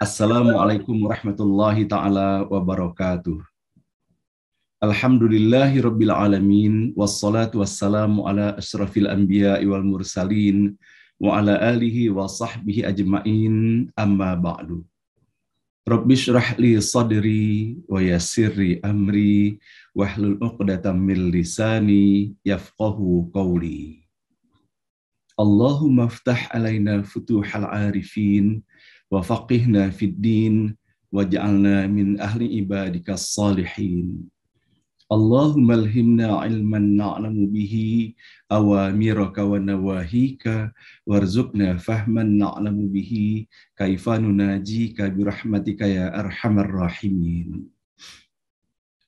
Assalamualaikum warahmatullahi ta'ala wabarakatuh. Alhamdulillahi rabbil alamin, wassalatu wassalamu ala asyrafil anbiya'i wal mursalin, wa ala alihi wa sahbihi ajma'in, amma ba'du. Rabbi syrah li sadri, wa yassirri amri, wahlul uqdatam min lisani, yafqahu qawli. Allahumma ftah alaina futuhal arifin, wa faqihna fid din, waj'alna min ahli ibadikas salihin. Allahumma alhimna ilman na'lamu bihi awamiraka wa nawahika warzuqna fahman na'lamu bihi kaifa nunajika birahmatika ya arhamar rahimin.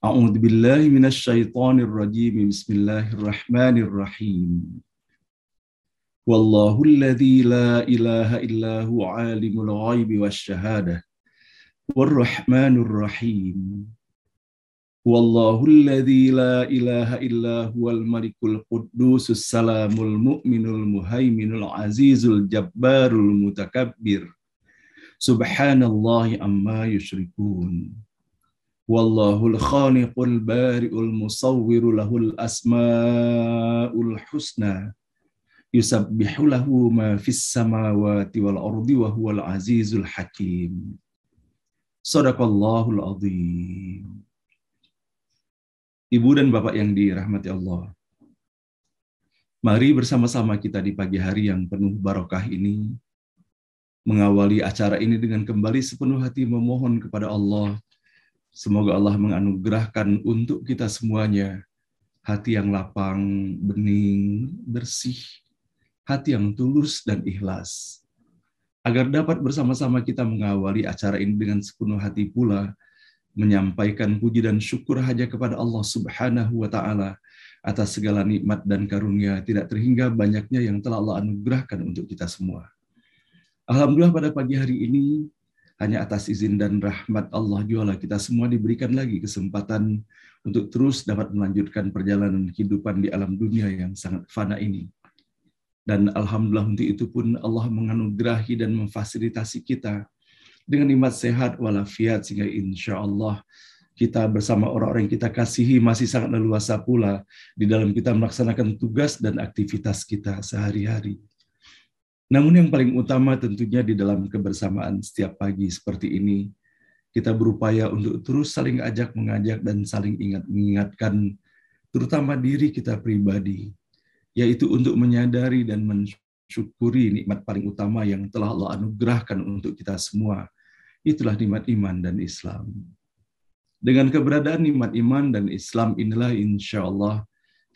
A'udzu billahi minasy syaithanir rajim. Bismillahirrahmanirrahim. Wallahu alladzi la ilaha illa huwa alimul ghaibi wasyahadah warrahmanur rahim. Wallahu alladzi la ilaha illa huwal malikul quddusus salamul mu'minul muhaiminul azizul jabbarul mutakabbir. Subhanallahi amma yusyrikun. Wallahul khaliqul bari'ul musawwiru lahul asmaul husna. Yusabbihu lahu ma fis samawati wal ardi wa huwal azizul hakim. Shadaqallahul azim. Ibu dan Bapak yang dirahmati Allah, mari bersama-sama kita di pagi hari yang penuh barokah ini, mengawali acara ini dengan kembali sepenuh hati memohon kepada Allah, semoga Allah menganugerahkan untuk kita semuanya hati yang lapang, bening, bersih, hati yang tulus dan ikhlas, agar dapat bersama-sama kita mengawali acara ini dengan sepenuh hati pula, menyampaikan puji dan syukur hanya kepada Allah Subhanahu wa Ta'ala atas segala nikmat dan karunia tidak terhingga banyaknya yang telah Allah anugerahkan untuk kita semua. Alhamdulillah pada pagi hari ini hanya atas izin dan rahmat Allah jualah kita semua diberikan lagi kesempatan untuk terus dapat melanjutkan perjalanan kehidupan di alam dunia yang sangat fana ini. Dan alhamdulillah untuk itu pun Allah menganugerahi dan memfasilitasi kita dengan nikmat sehat walafiat sehingga insya Allah kita bersama orang-orang yang kita kasihi masih sangat leluasa pula di dalam kita melaksanakan tugas dan aktivitas kita sehari-hari. Namun yang paling utama tentunya di dalam kebersamaan setiap pagi seperti ini, kita berupaya untuk terus saling ajak mengajak dan saling mengingatkan terutama diri kita pribadi, yaitu untuk menyadari dan mensyukuri nikmat paling utama yang telah Allah anugerahkan untuk kita semua. Itulah nikmat iman dan Islam. Dengan keberadaan nikmat iman dan Islam inilah insya Allah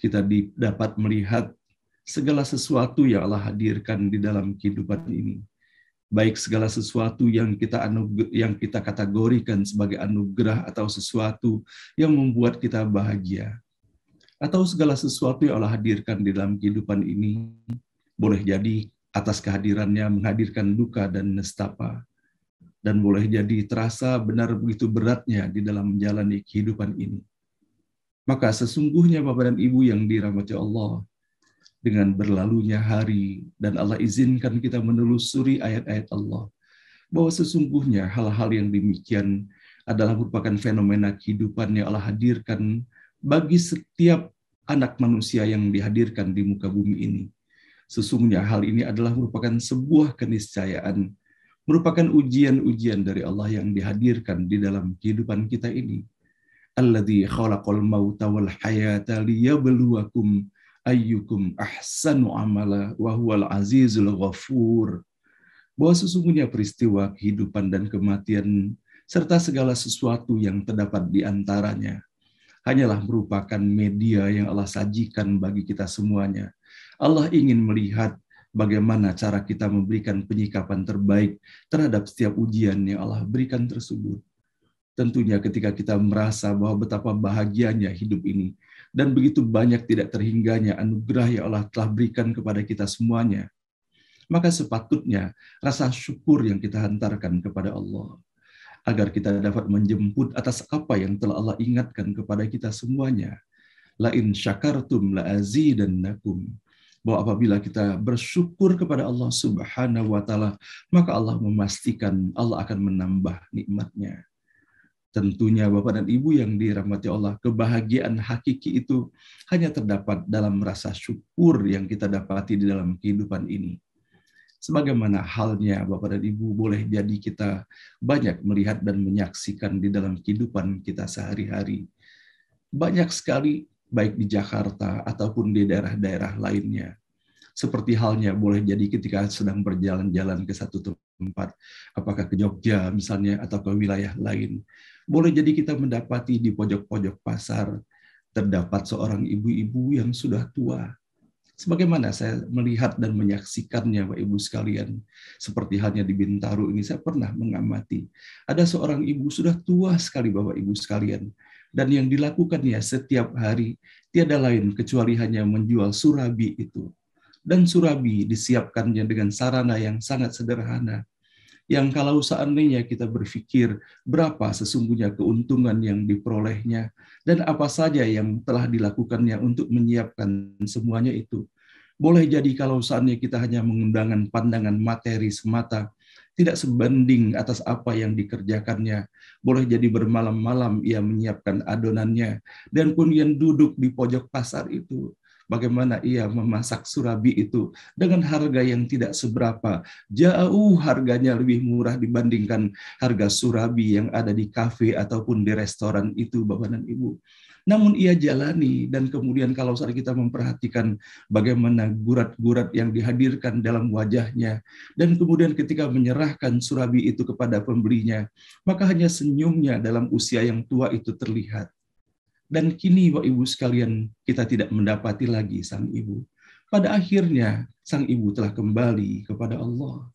kita dapat melihat segala sesuatu yang Allah hadirkan di dalam kehidupan ini. Baik segala sesuatu yang kita kategorikan sebagai anugerah atau sesuatu yang membuat kita bahagia. Atau segala sesuatu yang Allah hadirkan di dalam kehidupan ini boleh jadi atas kehadirannya menghadirkan duka dan nestapa. Dan boleh jadi terasa benar begitu beratnya di dalam menjalani kehidupan ini. Maka sesungguhnya Bapak dan Ibu yang dirahmati Allah, dengan berlalunya hari dan Allah izinkan kita menelusuri ayat-ayat Allah, bahwa sesungguhnya hal-hal yang demikian adalah merupakan fenomena kehidupan yang Allah hadirkan bagi setiap anak manusia yang dihadirkan di muka bumi ini. Sesungguhnya hal ini adalah merupakan sebuah keniscayaan, merupakan ujian-ujian dari Allah yang dihadirkan di dalam kehidupan kita ini. Alladzi khalaqal mauta wal hayata liyabluwakum ayyukum ahsanu amala wa huwal azizul ghafur. Bahwa sesungguhnya peristiwa kehidupan dan kematian serta segala sesuatu yang terdapat di antaranya hanyalah merupakan media yang Allah sajikan bagi kita semuanya. Allah ingin melihat bagaimana cara kita memberikan penyikapan terbaik terhadap setiap ujian yang Allah berikan tersebut. Tentunya ketika kita merasa bahwa betapa bahagianya hidup ini dan begitu banyak tidak terhingganya anugerah yang Allah telah berikan kepada kita semuanya, maka sepatutnya rasa syukur yang kita hantarkan kepada Allah agar kita dapat menjemput atas apa yang telah Allah ingatkan kepada kita semuanya. La in syakartum la azidannakum. bahwa apabila kita bersyukur kepada Allah Subhanahu wa taala, maka Allah memastikan Allah akan menambah nikmatnya. Tentunya Bapak dan Ibu yang dirahmati Allah, kebahagiaan hakiki itu hanya terdapat dalam rasa syukur yang kita dapati di dalam kehidupan ini. Sebagaimana halnya Bapak dan Ibu, boleh jadi kita banyak melihat dan menyaksikan di dalam kehidupan kita sehari-hari. Banyak sekali, baik di Jakarta ataupun di daerah-daerah lainnya. Seperti halnya boleh jadi ketika sedang berjalan-jalan ke satu tempat, apakah ke Jogja misalnya atau ke wilayah lain. Boleh jadi kita mendapati di pojok-pojok pasar terdapat seorang ibu-ibu yang sudah tua. Sebagaimana saya melihat dan menyaksikannya, Bapak Ibu sekalian, seperti halnya di Bintaro ini saya pernah mengamati. Ada seorang ibu sudah tua sekali, Bapak Ibu sekalian, dan yang dilakukannya setiap hari tiada lain kecuali hanya menjual surabi itu. Dan surabi disiapkannya dengan sarana yang sangat sederhana, yang kalau seandainya kita berpikir berapa sesungguhnya keuntungan yang diperolehnya, dan apa saja yang telah dilakukannya untuk menyiapkan semuanya itu. Boleh jadi kalau seandainya kita hanya mengembangkan pandangan materi semata, tidak sebanding atas apa yang dikerjakannya. Boleh jadi bermalam-malam ia menyiapkan adonannya, dan kemudian duduk di pojok pasar itu. Bagaimana ia memasak surabi itu dengan harga yang tidak seberapa. Jauh harganya lebih murah dibandingkan harga surabi yang ada di kafe ataupun di restoran itu, Bapak dan Ibu. Namun ia jalani, dan kemudian kalau saat kita memperhatikan bagaimana gurat-gurat yang dihadirkan dalam wajahnya, dan kemudian ketika menyerahkan surabi itu kepada pembelinya, maka hanya senyumnya dalam usia yang tua itu terlihat. Dan kini, Bapak Ibu sekalian, kita tidak mendapati lagi sang ibu. Pada akhirnya, sang ibu telah kembali kepada Allah.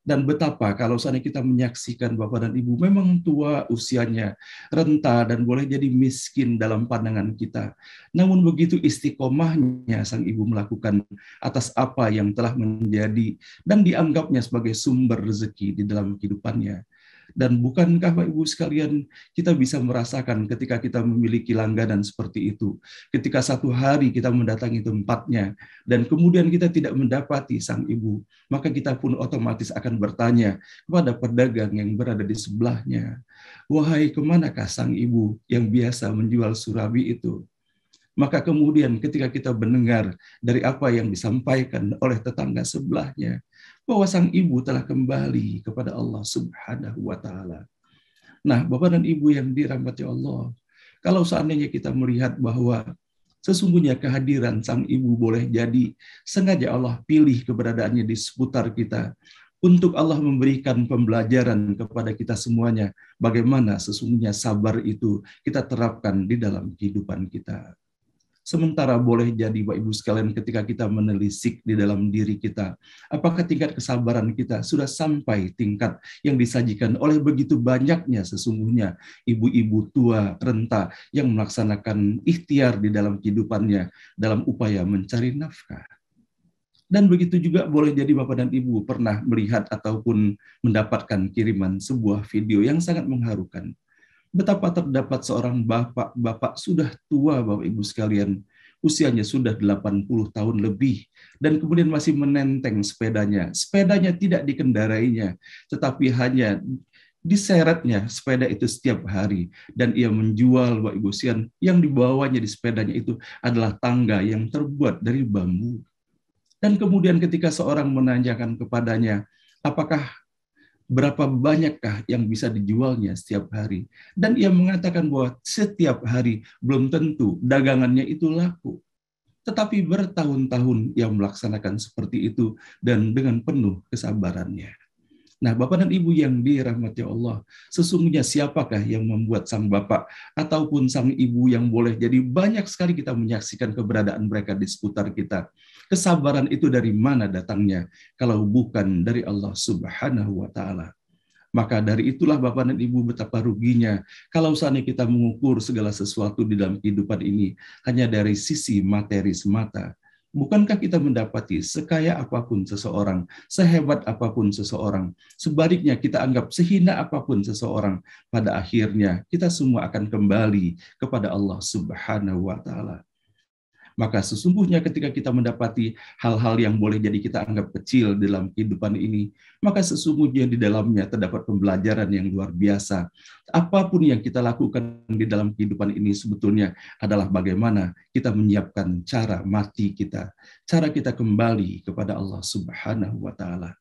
Dan betapa kalau seandainya kita menyaksikan Bapak dan Ibu memang tua usianya, renta dan boleh jadi miskin dalam pandangan kita. Namun begitu istiqomahnya sang ibu melakukan atas apa yang telah menjadi dan dianggapnya sebagai sumber rezeki di dalam kehidupannya. Dan bukankah Bapak Ibu sekalian, kita bisa merasakan ketika kita memiliki langganan seperti itu. Ketika satu hari kita mendatangi tempatnya, dan kemudian kita tidak mendapati sang ibu, maka kita pun otomatis akan bertanya kepada pedagang yang berada di sebelahnya, wahai kemanakah sang ibu yang biasa menjual surabi itu? Maka kemudian ketika kita mendengar dari apa yang disampaikan oleh tetangga sebelahnya, bahwa sang ibu telah kembali kepada Allah Subhanahu wa taala. Nah, Bapak dan Ibu yang dirahmati Allah, kalau seandainya kita melihat bahwa sesungguhnya kehadiran sang ibu boleh jadi sengaja Allah pilih keberadaannya di seputar kita untuk Allah memberikan pembelajaran kepada kita semuanya bagaimana sesungguhnya sabar itu kita terapkan di dalam kehidupan kita. Sementara boleh jadi Bapak Ibu sekalian ketika kita menelisik di dalam diri kita, apakah tingkat kesabaran kita sudah sampai tingkat yang disajikan oleh begitu banyaknya sesungguhnya ibu-ibu tua renta yang melaksanakan ikhtiar di dalam kehidupannya dalam upaya mencari nafkah. Dan begitu juga boleh jadi Bapak dan Ibu pernah melihat ataupun mendapatkan kiriman sebuah video yang sangat mengharukan. Betapa terdapat seorang bapak sudah tua, Bapak Ibu sekalian, usianya sudah 80 tahun lebih, dan kemudian masih menenteng sepedanya. Sepedanya tidak dikendarainya, tetapi hanya diseretnya sepeda itu setiap hari, dan ia menjual, Bapak Ibu sekalian, yang dibawanya di sepedanya itu adalah tangga yang terbuat dari bambu. Dan kemudian ketika seorang menanyakan kepadanya, apakah berapa banyakkah yang bisa dijualnya setiap hari? Dan ia mengatakan bahwa setiap hari belum tentu dagangannya itu laku. Tetapi bertahun-tahun ia melaksanakan seperti itu dan dengan penuh kesabarannya. Nah, Bapak dan Ibu yang dirahmati Allah, sesungguhnya siapakah yang membuat sang bapak ataupun sang ibu yang boleh jadi banyak sekali kita menyaksikan keberadaan mereka di seputar kita. Kesabaran itu dari mana datangnya kalau bukan dari Allah Subhanahu wa taala? Maka dari itulah Bapak dan Ibu betapa ruginya kalau seandainya kita mengukur segala sesuatu di dalam kehidupan ini hanya dari sisi materi semata. Bukankah kita mendapati sekaya apapun seseorang, sehebat apapun seseorang, sebaliknya kita anggap sehina apapun seseorang, pada akhirnya kita semua akan kembali kepada Allah Subhanahu wa taala. Maka sesungguhnya ketika kita mendapati hal-hal yang boleh jadi kita anggap kecil dalam kehidupan ini, maka sesungguhnya di dalamnya terdapat pembelajaran yang luar biasa. Apapun yang kita lakukan di dalam kehidupan ini sebetulnya adalah bagaimana kita menyiapkan cara mati kita, cara kita kembali kepada Allah Subhanahu wa taala.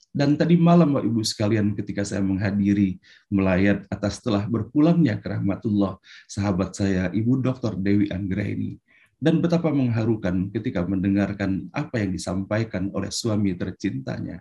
Dan tadi malam Bapak Ibu sekalian ketika saya menghadiri melayat atas telah berpulangnya ke rahmatullah sahabat saya Ibu Dr. Dewi Anggraini, dan betapa mengharukan ketika mendengarkan apa yang disampaikan oleh suami tercintanya,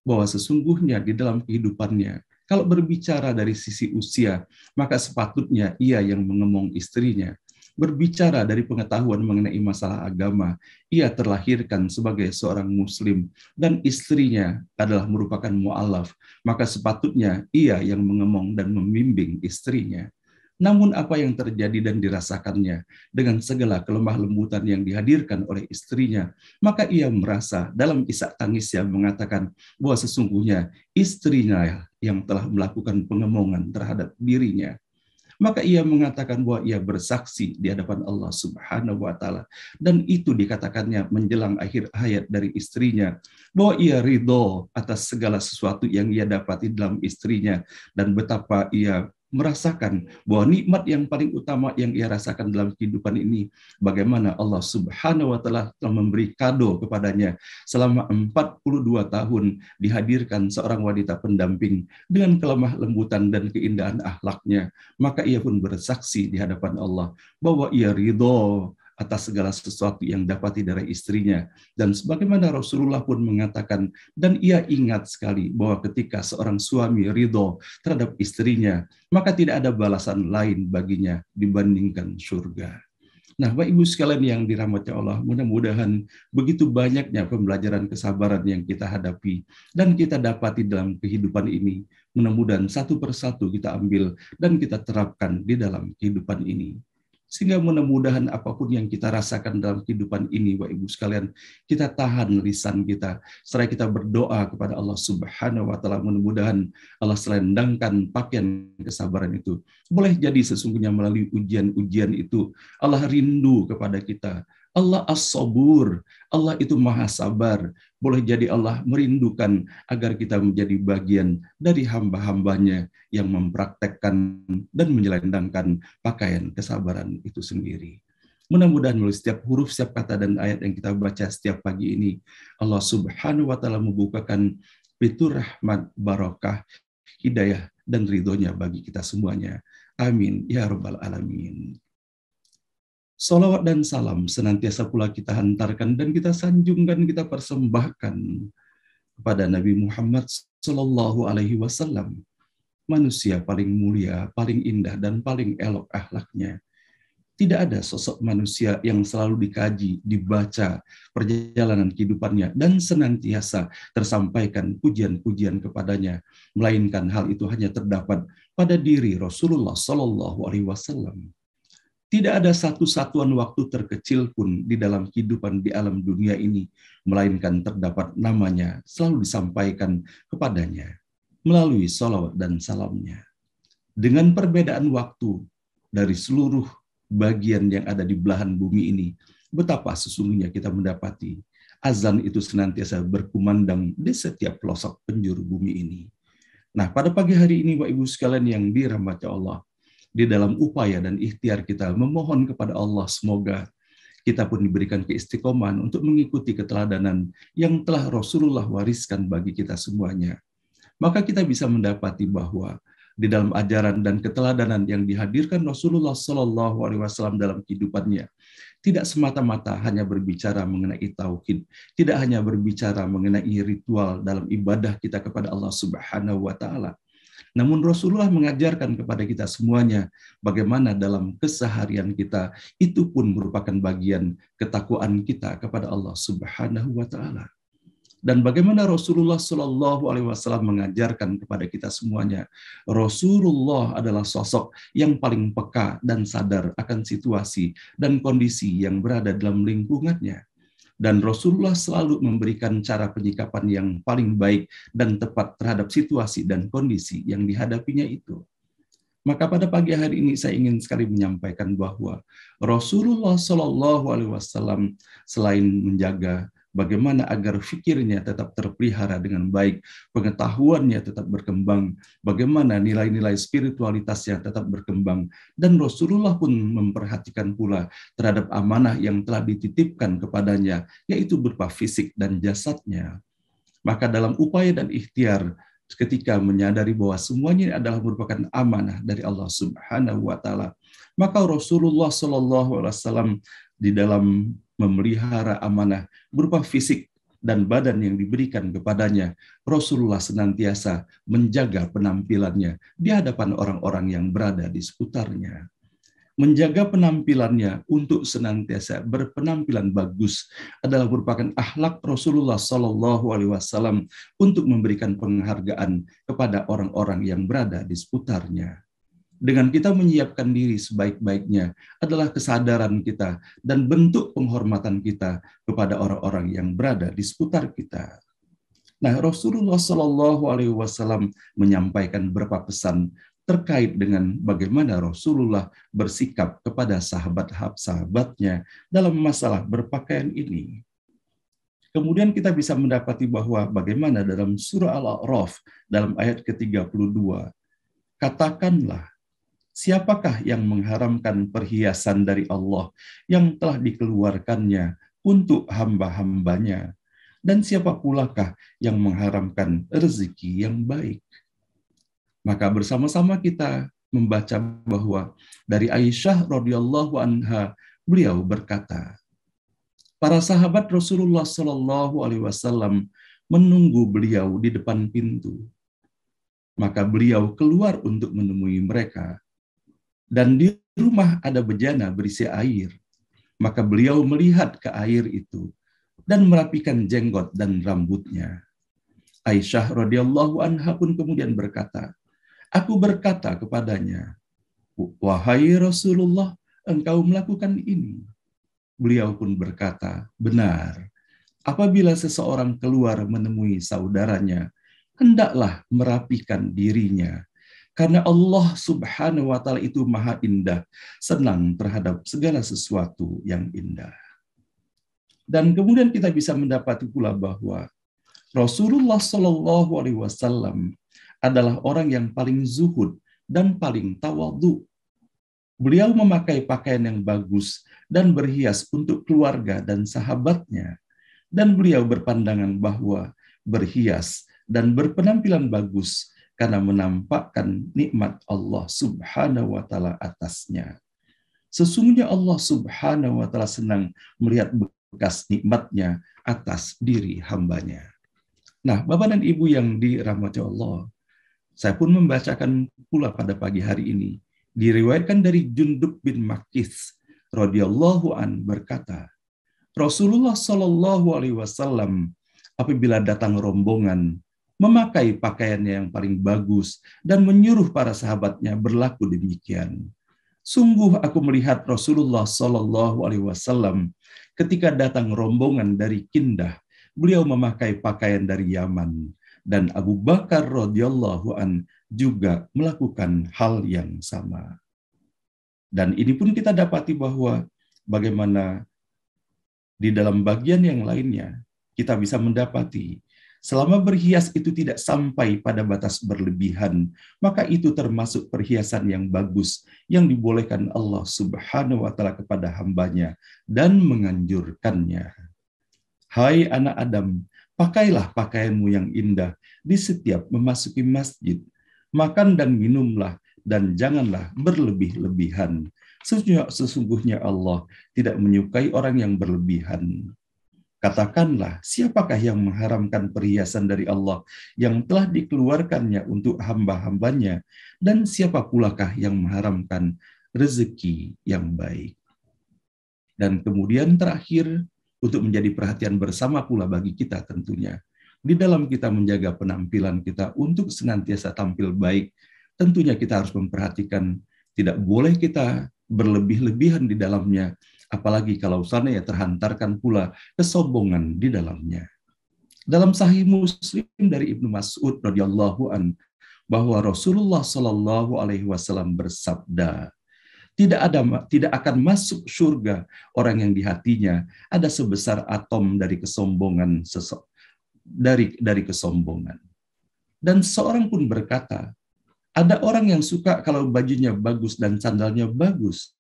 bahwa sesungguhnya di dalam kehidupannya, kalau berbicara dari sisi usia, maka sepatutnya ia yang mengemong istrinya. Berbicara dari pengetahuan mengenai masalah agama, ia terlahirkan sebagai seorang muslim dan istrinya adalah merupakan mu'alaf, maka sepatutnya ia yang mengemong dan membimbing istrinya. Namun apa yang terjadi dan dirasakannya dengan segala kelemah lembutan yang dihadirkan oleh istrinya, maka ia merasa dalam isak tangisnya mengatakan bahwa sesungguhnya istrinya yang telah melakukan pengemongan terhadap dirinya. Maka ia mengatakan bahwa ia bersaksi di hadapan Allah Subhanahu wa taala, dan itu dikatakannya menjelang akhir hayat dari istrinya, bahwa ia ridho atas segala sesuatu yang ia dapati dalam istrinya, dan betapa ia merasakan bahwa nikmat yang paling utama yang ia rasakan dalam kehidupan ini, bagaimana Allah Subhanahu wa taala telah memberi kado kepadanya selama 42 tahun dihadirkan seorang wanita pendamping dengan kelemah lembutan dan keindahan akhlaknya. Maka ia pun bersaksi di hadapan Allah bahwa ia ridho atas segala sesuatu yang dapati dari istrinya. Dan sebagaimana Rasulullah pun mengatakan, dan ia ingat sekali bahwa ketika seorang suami ridho terhadap istrinya, maka tidak ada balasan lain baginya dibandingkan surga. Nah, Bapak Ibu sekalian yang dirahmati Allah, mudah-mudahan begitu banyaknya pembelajaran kesabaran yang kita hadapi dan kita dapati dalam kehidupan ini, mudah-mudahan satu persatu kita ambil dan kita terapkan di dalam kehidupan ini. Sehingga mudah-mudahan apapun yang kita rasakan dalam kehidupan ini, Bapak Ibu sekalian, kita tahan lisan kita, serta kita berdoa kepada Allah Subhanahu wa taala, mudah-mudahan Allah selendangkan pakaian kesabaran itu. Boleh jadi sesungguhnya melalui ujian-ujian itu Allah rindu kepada kita. Allah as-sabur, Allah itu maha sabar. Boleh jadi Allah merindukan agar kita menjadi bagian dari hamba-hambanya yang mempraktekkan dan menyelendangkan pakaian kesabaran itu sendiri. Mudah-mudahan melalui setiap huruf, setiap kata dan ayat yang kita baca setiap pagi ini, Allah Subhanahu wa taala membukakan pintu rahmat, barakah, hidayah dan ridhonya bagi kita semuanya. Amin ya rabbal alamin. Salawat dan salam senantiasa pula kita hantarkan dan kita sanjungkan, kita persembahkan kepada Nabi Muhammad Sallallahu Alaihi Wasallam, manusia paling mulia, paling indah dan paling elok akhlaknya. Tidak ada sosok manusia yang selalu dikaji, dibaca perjalanan kehidupannya dan senantiasa tersampaikan pujian-pujian kepadanya, melainkan hal itu hanya terdapat pada diri Rasulullah Sallallahu Alaihi Wasallam. Tidak ada satu satuan waktu terkecil pun di dalam kehidupan di alam dunia ini, melainkan terdapat namanya selalu disampaikan kepadanya melalui salawat dan salamnya. Dengan perbedaan waktu dari seluruh bagian yang ada di belahan bumi ini, betapa sesungguhnya kita mendapati azan itu senantiasa berkumandang di setiap pelosok penjuru bumi ini. Nah, pada pagi hari ini, Bapak Ibu sekalian yang dirahmati Allah, di dalam upaya dan ikhtiar kita memohon kepada Allah semoga kita pun diberikan keistiqomahan untuk mengikuti keteladanan yang telah Rasulullah wariskan bagi kita semuanya. Maka kita bisa mendapati bahwa di dalam ajaran dan keteladanan yang dihadirkan Rasulullah Shallallahu Alaihi Wasallam dalam kehidupannya, tidak semata-mata hanya berbicara mengenai tauhid, tidak hanya berbicara mengenai ritual dalam ibadah kita kepada Allah Subhanahu wa taala. Namun Rasulullah mengajarkan kepada kita semuanya bagaimana dalam keseharian kita itu pun merupakan bagian ketakwaan kita kepada Allah Subhanahu wa taala. Dan bagaimana Rasulullah Shallallahu Alaihi Wasallam mengajarkan kepada kita semuanya, Rasulullah adalah sosok yang paling peka dan sadar akan situasi dan kondisi yang berada dalam lingkungannya. Dan Rasulullah selalu memberikan cara penyikapan yang paling baik dan tepat terhadap situasi dan kondisi yang dihadapinya itu. Maka pada pagi hari ini saya ingin sekali menyampaikan bahwa Rasulullah Shallallahu Alaihi Wasallam selain menjaga bagaimana agar fikirnya tetap terpelihara dengan baik, pengetahuannya tetap berkembang, bagaimana nilai-nilai spiritualitasnya tetap berkembang, dan Rasulullah pun memperhatikan pula terhadap amanah yang telah dititipkan kepadanya, yaitu berupa fisik dan jasadnya. Maka dalam upaya dan ikhtiar ketika menyadari bahwa semuanya adalah merupakan amanah dari Allah Subhanahu wa taala, maka Rasulullah Shallallahu alaihi wasallam di dalam memelihara amanah berupa fisik dan badan yang diberikan kepadanya, Rasulullah senantiasa menjaga penampilannya di hadapan orang-orang yang berada di seputarnya. Menjaga penampilannya untuk senantiasa berpenampilan bagus adalah merupakan akhlak Rasulullah Shallallahu Alaihi Wasallam untuk memberikan penghargaan kepada orang-orang yang berada di seputarnya. Dengan kita menyiapkan diri sebaik-baiknya adalah kesadaran kita dan bentuk penghormatan kita kepada orang-orang yang berada di seputar kita. Nah, Rasulullah Shallallahu Alaihi Wasallam menyampaikan beberapa pesan terkait dengan bagaimana Rasulullah bersikap kepada sahabat-sahabatnya dalam masalah berpakaian ini. Kemudian kita bisa mendapati bahwa bagaimana dalam surah Al-A'raf dalam ayat ke-32, katakanlah, siapakah yang mengharamkan perhiasan dari Allah yang telah dikeluarkannya untuk hamba-hambanya? Dan siapa pulakah yang mengharamkan rezeki yang baik? Maka bersama-sama kita membaca bahwa dari Aisyah radhiyallahu anha, beliau berkata, para sahabat Rasulullah Shallallahu Alaihi Wasallam menunggu beliau di depan pintu. Maka beliau keluar untuk menemui mereka. Dan di rumah ada bejana berisi air. Maka beliau melihat ke air itu dan merapikan jenggot dan rambutnya. Aisyah radhiyallahu anha pun kemudian berkata, aku berkata kepadanya, wahai Rasulullah, engkau melakukan ini. Beliau pun berkata, benar. Apabila seseorang keluar menemui saudaranya, hendaklah merapikan dirinya. Karena Allah Subhanahu wa taala itu maha indah, senang terhadap segala sesuatu yang indah. Dan kemudian kita bisa mendapati pula bahwa Rasulullah Shallallahu Alaihi Wasallam adalah orang yang paling zuhud dan paling tawadhu. Beliau memakai pakaian yang bagus dan berhias untuk keluarga dan sahabatnya. Dan beliau berpandangan bahwa berhias dan berpenampilan bagus karena menampakkan nikmat Allah Subhanahu wa taala atasnya. Sesungguhnya Allah Subhanahu wa taala senang melihat bekas nikmatnya atas diri hambanya. Nah, Bapak dan Ibu yang dirahmati Allah, saya pun membacakan pula pada pagi hari ini, diriwayatkan dari Jundub bin Makis radhiyallahu an berkata, Rasulullah Shallallahu Alaihi Wasallam apabila datang rombongan memakai pakaiannya yang paling bagus dan menyuruh para sahabatnya berlaku demikian. Sungguh aku melihat Rasulullah Shallallahu Alaihi Wasallam ketika datang rombongan dari Kindah, beliau memakai pakaian dari Yaman. Dan Abu Bakar radhiyallahu an juga melakukan hal yang sama. Dan ini pun kita dapati bahwa bagaimana di dalam bagian yang lainnya kita bisa mendapati selama berhias itu tidak sampai pada batas berlebihan, maka itu termasuk perhiasan yang bagus yang dibolehkan Allah Subhanahu wa taala kepada hambanya dan menganjurkannya. Hai anak Adam, pakailah pakaianmu yang indah di setiap memasuki masjid. Makan dan minumlah dan janganlah berlebih-lebihan. Sesungguhnya Allah tidak menyukai orang yang berlebihan. Katakanlah, siapakah yang mengharamkan perhiasan dari Allah yang telah dikeluarkannya untuk hamba-hambanya, dan siapa pulakah yang mengharamkan rezeki yang baik. Dan kemudian terakhir, untuk menjadi perhatian bersama pula bagi kita tentunya, di dalam kita menjaga penampilan kita untuk senantiasa tampil baik, tentunya kita harus memperhatikan, tidak boleh kita berlebih-lebihan di dalamnya, apalagi kalau sana ya terhantarkan pula kesombongan di dalamnya. Dalam Sahih Muslim dari Ibnu Mas'ud radhiyallahu an, bahwa Rasulullah Shallallahu Alaihi Wasallam bersabda, tidak akan masuk surga orang yang di hatinya ada sebesar atom dari kesombongan dari kesombongan. Dan seorang pun berkata, ada orang yang suka kalau bajunya bagus dan sandalnya bagus.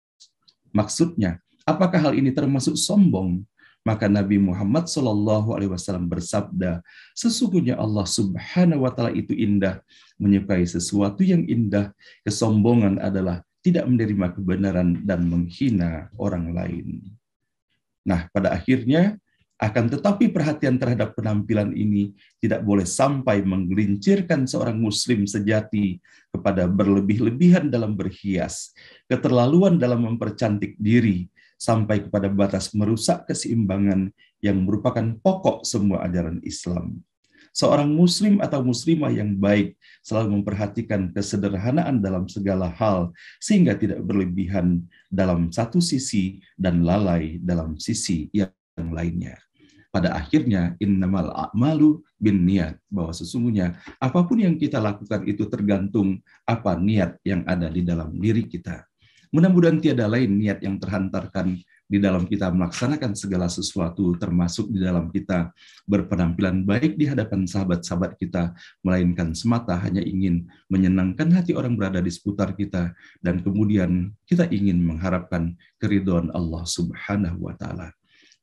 Maksudnya, apakah hal ini termasuk sombong? Maka Nabi Muhammad SAW bersabda, sesungguhnya Allah Subhanahu wa Ta'ala itu indah, menyukai sesuatu yang indah. Kesombongan adalah tidak menerima kebenaran dan menghina orang lain. Nah, pada akhirnya, akan tetapi perhatian terhadap penampilan ini tidak boleh sampai menggelincirkan seorang muslim sejati kepada berlebih-lebihan dalam berhias, keterlaluan dalam mempercantik diri, sampai kepada batas merusak keseimbangan yang merupakan pokok semua ajaran Islam. Seorang muslim atau muslimah yang baik selalu memperhatikan kesederhanaan dalam segala hal, sehingga tidak berlebihan dalam satu sisi dan lalai dalam sisi yang lainnya. Pada akhirnya, innamal a'malu binniyat, bahwa sesungguhnya apapun yang kita lakukan itu tergantung apa niat yang ada di dalam diri kita. Mudah-mudahan tiada lain niat yang terhantarkan di dalam kita melaksanakan segala sesuatu, termasuk di dalam kita berpenampilan baik di hadapan sahabat-sahabat kita, melainkan semata hanya ingin menyenangkan hati orang berada di seputar kita, dan kemudian kita ingin mengharapkan keridhaan Allah Subhanahu wa Ta'ala.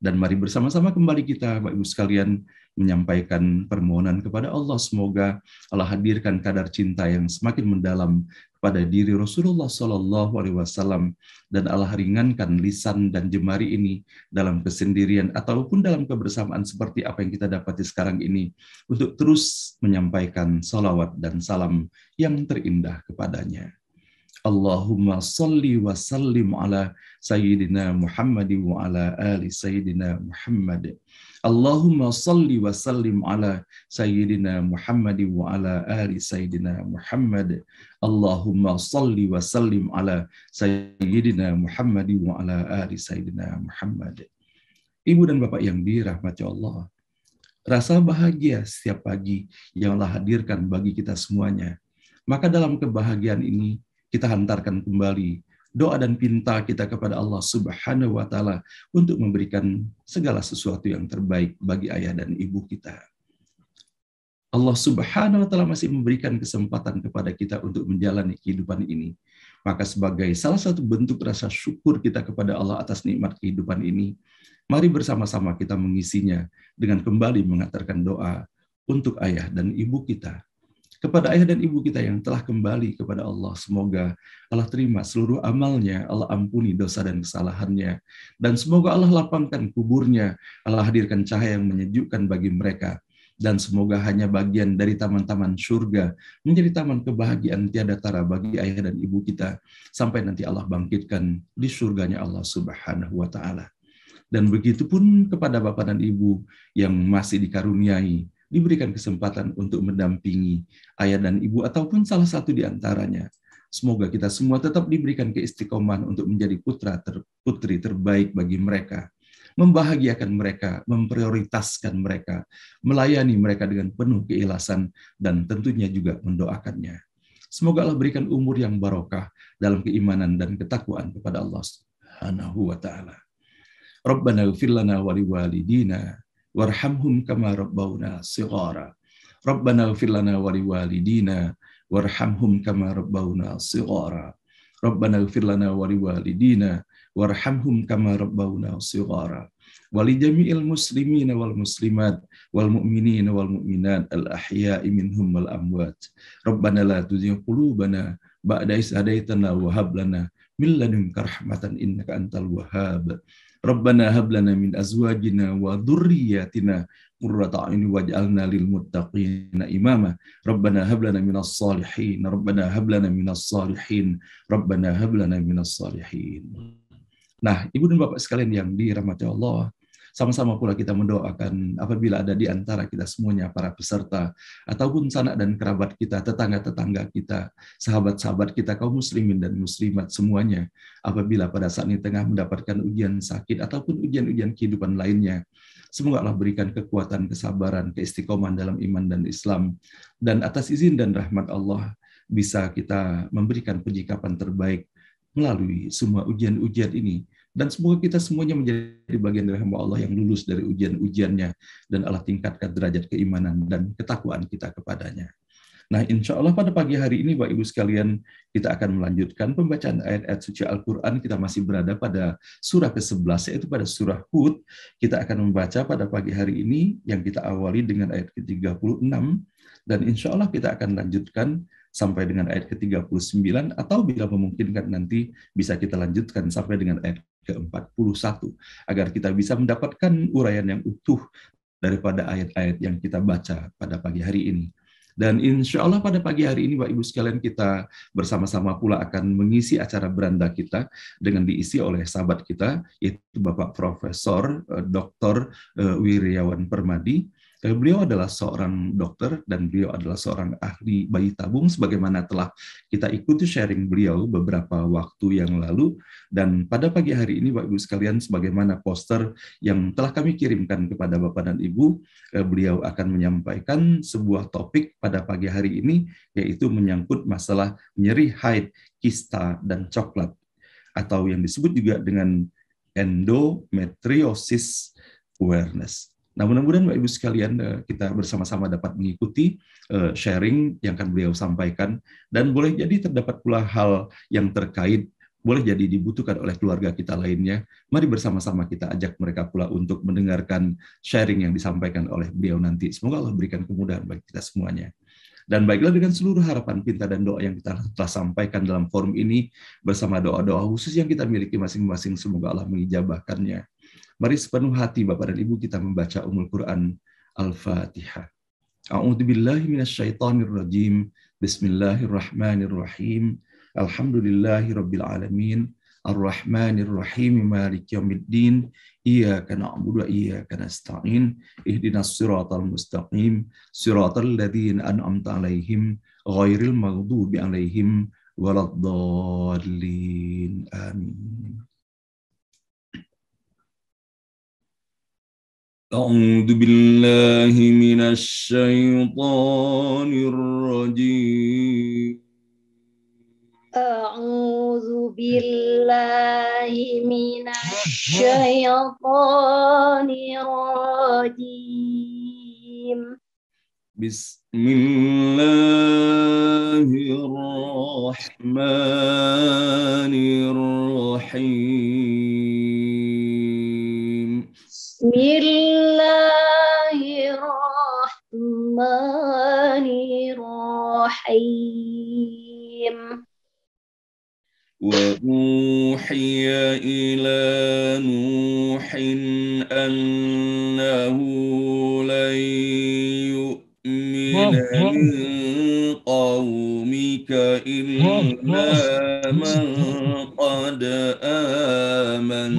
Dan mari bersama-sama kembali kita, Bapak Ibu sekalian, menyampaikan permohonan kepada Allah. Semoga Allah hadirkan kadar cinta yang semakin mendalam pada diri Rasulullah Shallallahu Alaihi Wasallam, dan Allah ringankan lisan dan jemari ini dalam kesendirian ataupun dalam kebersamaan seperti apa yang kita dapati sekarang ini, untuk terus menyampaikan salawat dan salam yang terindah kepadanya. Allahumma salli wa sallim ala Sayyidina Muhammad wa ala ali Sayyidina Muhammad. Allahumma salli wa sallim ala Sayyidina Muhammad wa ala ali Sayyidina Muhammad. Allahumma salli wa sallim ala Sayyidina Muhammad wa ala ali Sayyidina Muhammad. Ibu dan Bapak yang dirahmati Allah, rasa bahagia setiap pagi yang Allah hadirkan bagi kita semuanya. Maka dalam kebahagiaan ini, kita hantarkan kembali doa dan pinta kita kepada Allah Subhanahu wa Ta'ala untuk memberikan segala sesuatu yang terbaik bagi ayah dan ibu kita. Allah Subhanahu wa Ta'ala masih memberikan kesempatan kepada kita untuk menjalani kehidupan ini. Maka sebagai salah satu bentuk rasa syukur kita kepada Allah atas nikmat kehidupan ini, mari bersama-sama kita mengisinya dengan kembali mengantarkan doa untuk ayah dan ibu kita. Kepada ayah dan ibu kita yang telah kembali kepada Allah, semoga Allah terima seluruh amalnya, Allah ampuni dosa dan kesalahannya, dan semoga Allah lapangkan kuburnya, Allah hadirkan cahaya yang menyejukkan bagi mereka, dan semoga hanya bagian dari taman-taman surga menjadi taman kebahagiaan tiada tara bagi ayah dan ibu kita, sampai nanti Allah bangkitkan di surganya Allah Subhanahu wa Ta'ala. Dan begitu pun kepada bapak dan ibu yang masih dikaruniai, diberikan kesempatan untuk mendampingi ayah dan ibu ataupun salah satu di antaranya. Semoga kita semua tetap diberikan keistiqomahan untuk menjadi putra-putri terbaik bagi mereka, membahagiakan mereka, memprioritaskan mereka, melayani mereka dengan penuh keikhlasan, dan tentunya juga mendoakannya. Semoga Allah berikan umur yang barokah dalam keimanan dan ketakwaan kepada Allah Subhanahu wa Ta'ala. Rabbana ighfir lana wa liwalidina warhamhum kama rabbawna shighara. Rabbana ighfir lana wa liwalidina warhamhum kama rabbawna shighara. Rabbana ighfir lana wa liwalidina warhamhum kama rabbawna shighara. Wa li jami'il muslimina wal muslimat wal mu'minina wal mu'minat al ahya'i minhum wal amwat. Rabbana la tuzigh qulubana ba'da idh hadaitana wa hab lana min ladunka rahmatan innaka antal wahhab. Rabbana hab lana min azwajina wa dhurriyyatina qurrata a'yun waj'alna lil muttaqina imama. Rabbana hab lana minas salihin. Rabbana hab lana minas salihin. Rabbana hab lana minas salihin. Nah, Ibu dan Bapak sekalian yang dirahmati Allah, Sama-sama pula kita mendoakan apabila ada di antara kita semuanya para peserta ataupun sanak dan kerabat kita, tetangga-tetangga kita, sahabat-sahabat kita, kaum muslimin dan muslimat semuanya, apabila pada saat ini tengah mendapatkan ujian sakit ataupun ujian-ujian kehidupan lainnya, semoga Allah berikan kekuatan, kesabaran, keistiqomahan dalam iman dan Islam, dan atas izin dan rahmat Allah bisa kita memberikan penyikapan terbaik melalui semua ujian-ujian ini. Dan semoga kita semuanya menjadi bagian dari hamba Allah yang lulus dari ujian-ujiannya, dan Allah tingkatkan derajat keimanan dan ketakwaan kita kepadanya. Nah, insya Allah pada pagi hari ini, Bapak Ibu sekalian, kita akan melanjutkan pembacaan ayat-ayat suci Al-Quran. Kita masih berada pada surah ke-11, yaitu pada surah Hud. Kita akan membaca pada pagi hari ini, yang kita awali dengan ayat ke-36, dan insya Allah kita akan lanjutkan sampai dengan ayat ke-39, atau bila memungkinkan nanti bisa kita lanjutkan sampai dengan ayat ke-41, agar kita bisa mendapatkan uraian yang utuh daripada ayat-ayat yang kita baca pada pagi hari ini. Dan insya Allah pada pagi hari ini, Bapak Ibu sekalian, kita bersama-sama pula akan mengisi acara beranda kita dengan diisi oleh sahabat kita, yaitu Bapak Profesor Dr. Wiryawan Permadi. Beliau adalah seorang dokter dan beliau adalah seorang ahli bayi tabung, sebagaimana telah kita ikuti sharing beliau beberapa waktu yang lalu. Dan pada pagi hari ini, Bapak Ibu sekalian, sebagaimana poster yang telah kami kirimkan kepada Bapak dan Ibu, beliau akan menyampaikan sebuah topik pada pagi hari ini, yaitu menyangkut masalah nyeri haid, kista, dan coklat, atau yang disebut juga dengan endometriosis awareness. Nah, mudah-mudahan Bapak Ibu sekalian, kita bersama-sama dapat mengikuti sharing yang akan beliau sampaikan, dan boleh jadi terdapat pula hal yang terkait, boleh jadi dibutuhkan oleh keluarga kita lainnya. Mari bersama-sama kita ajak mereka pula untuk mendengarkan sharing yang disampaikan oleh beliau nanti. Semoga Allah berikan kemudahan bagi kita semuanya. Dan baiklah, dengan seluruh harapan, pinta, dan doa yang kita telah sampaikan dalam forum ini, bersama doa-doa khusus yang kita miliki masing-masing, semoga Allah mengijabahkannya. Mari sepenuh hati Bapak dan Ibu kita membaca Ummul Quran Al-Fatihah. A'udzubillahi minasyaitonirrajim. Bismillahirrahmanirrahim. Alhamdulillahirabbil alamin. Ar-Rahmanir-Rahim. Maliki yaumiddin. Iyyaka na'budu wa iyyaka nasta'in. Ihdinas siratal mustaqim. Siratal ladzina an'amta 'alaihim ghairil maghdubi 'alaihim waladdallin. Amin. أعوذ بالله من الشيطان الرجيم. أعوذ بالله من الشيطان الرجيم. بسم الله الرحمن الرحيم. بسم الله الرحمن الرحيم. وأوحي إلى نوح أنه لن يؤمن من قومك إلا من قد آمن.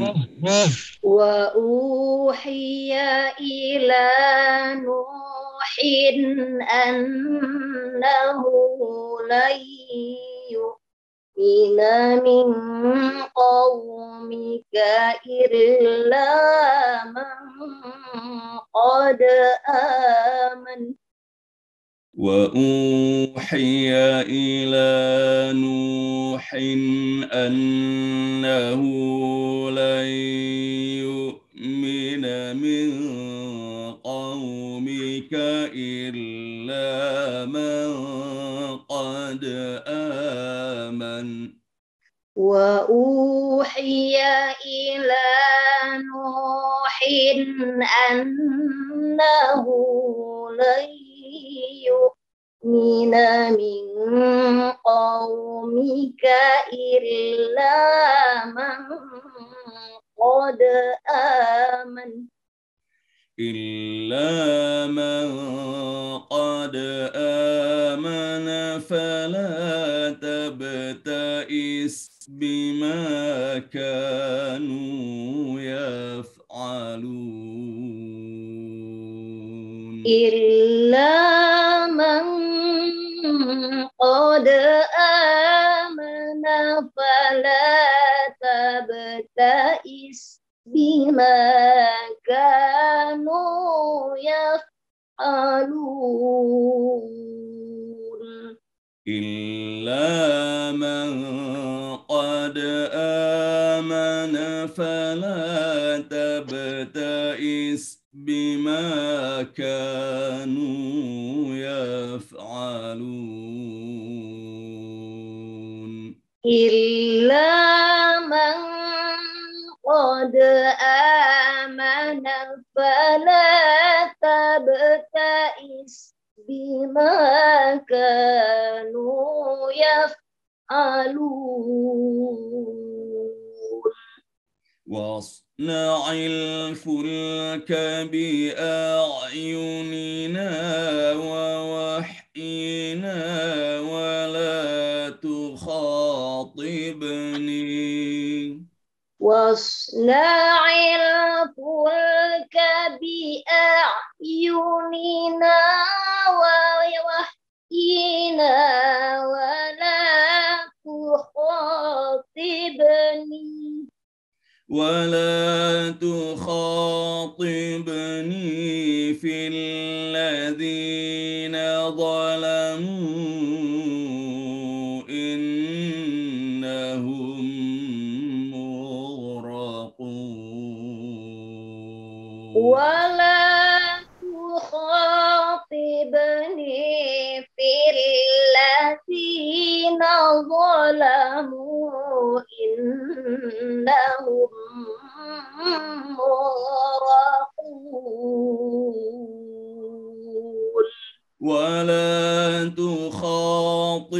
وأوحي إلى نوح أنه لن يؤمن من قومك إلا من قد آمن. وأوحي إلى نوح أنه لن يؤمن من قومك إلا من قد آمن. وأوحي إلى نوح أنه لن يؤمن من قومك إلا من قد آمن. إلا من قد آمن فلا تبتئس بما كانوا يفعلون. إلا من قد آمن فلا تبتئس بما كانوا يفعلون إلا من قد آمن فلا تبتئس بما كانوا يفعلون إلا من قد آمن فلا تبتئس بما كانوا يفعلون واصنع الفلك بأعيننا ووحينا ولا تخاطبني واصنع الفلك بأعيننا ووحينا ولا تخاطبني في الذين ظلموا إنهم مغرقون ولا تخاطبني في الذين ظلموا إنهم مغرقون ولا تخاطبني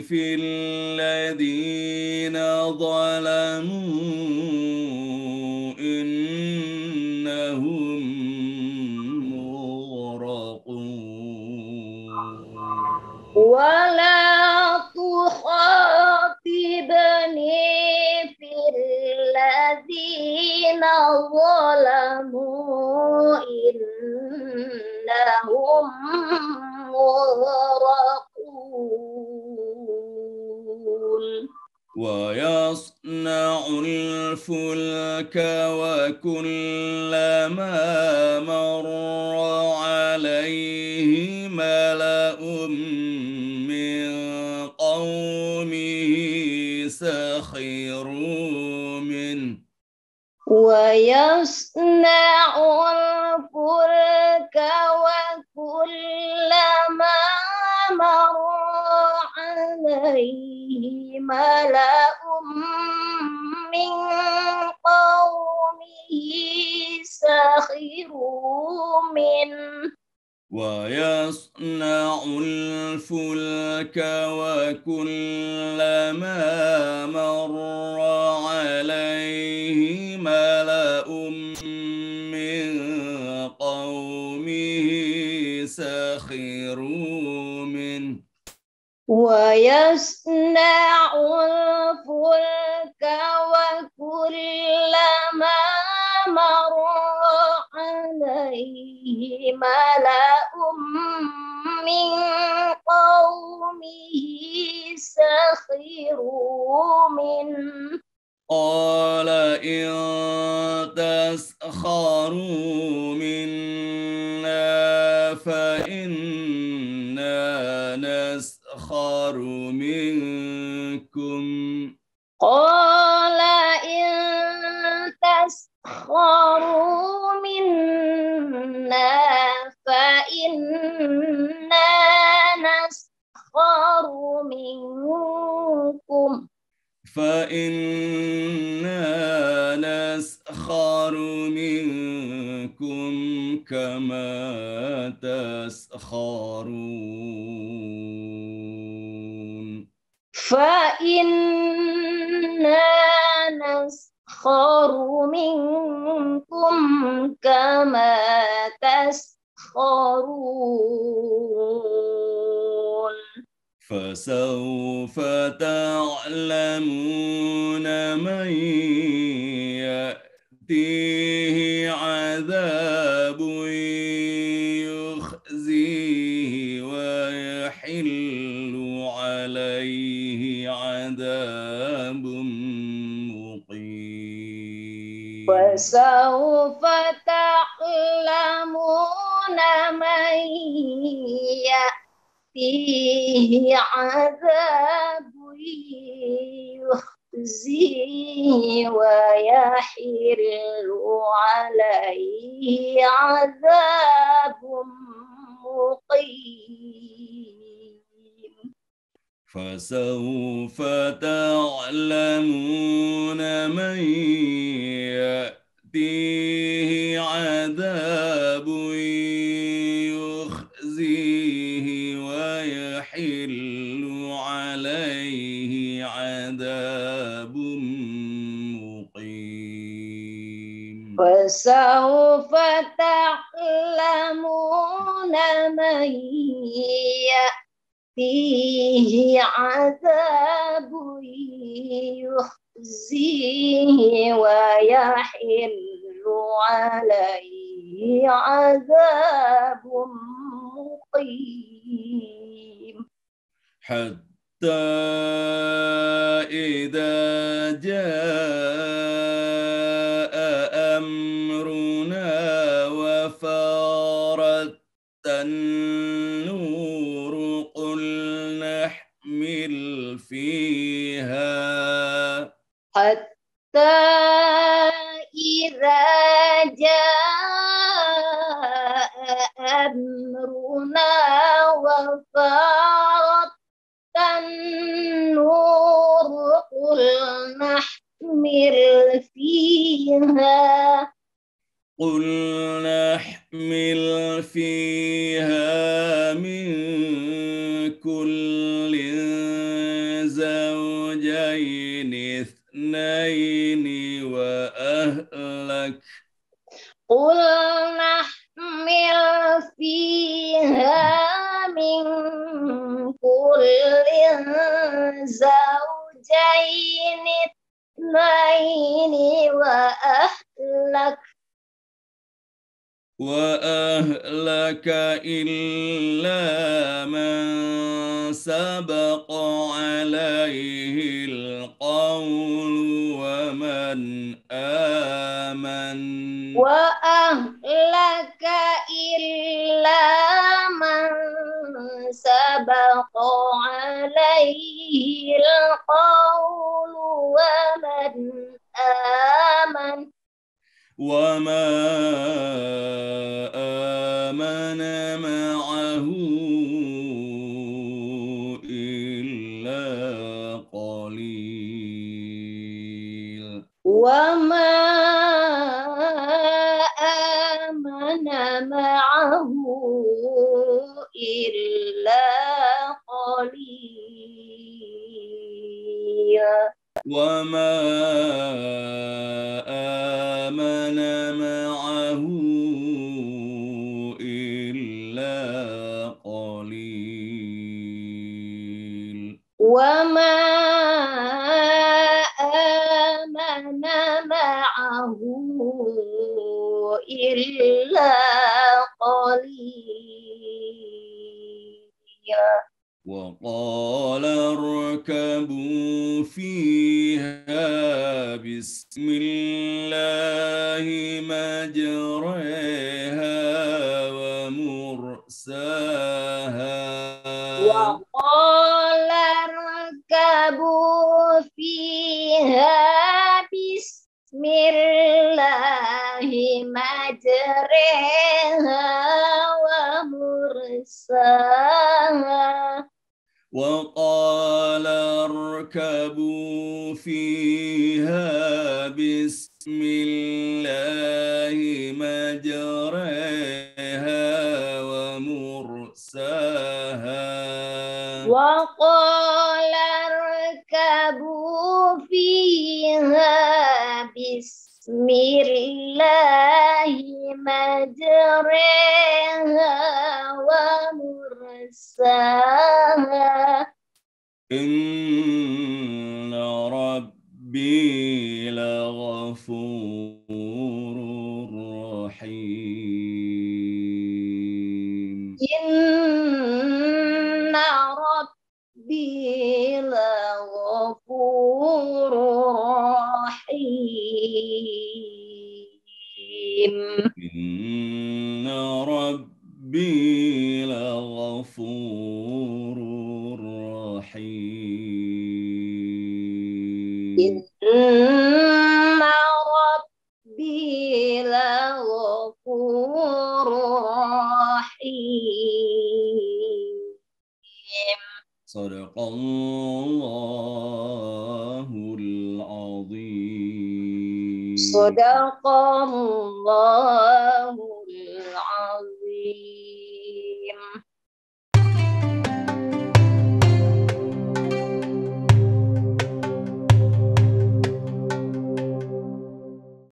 في الذين ظلموا إنهم مغرقون ولا تخاطبني في الذين ظلموا إنهم مغرقون ويصنع الفلك وكلما مر عليه ملأ من قومه سخروا منه ويصنع الفلك وكلما مر عليه ملأ من قومه سخروا منه ويصنع الفلك وكلما مر عليه ملأ من قومه سخروا منه ويصنع الفلك وكلما مر عليه ملأ من قومه سخروا منه قال إن تسخروا منا فإنا نسخر منكم قال إن تسخروا منا فإنا نسخر منكم كما تسخرون فإنا نسخر منكم كما تسخرون فسوف تعلمون من يأتيه عذاب فسوف تعلمون من يأتيه عذاب يخزيه ويحل عليه عذاب مقيم. فسوف تعلمون من يأتيه عذاب يخزيه ويحل عليه عذاب مقيم. فسوف تعلمون من يأتيه عذاب يخزيه ويحل عليه عذاب مقيم. حتى إذا جاء أمرنا وفارت النور قل نحمل فيها حتى إذا جاء أمرنا وفارت النور قل نحمل فيها من كل زوجين اثنين وأهلك وأهلك إلا من سبق عليه القول ومن آمن وما آمن معه إلا قليل. وما آمن معه إلا قليل. وقال اركبوا فيها بسم الله مجريها ومرساها وقال اركبوا فيها بسم الله مجريها ومرساها إن ربي لغفور رحيم. إن ربي لغفور رحيم. إن ربي لغفور رحيم. صدق الله العظيم. صدق الله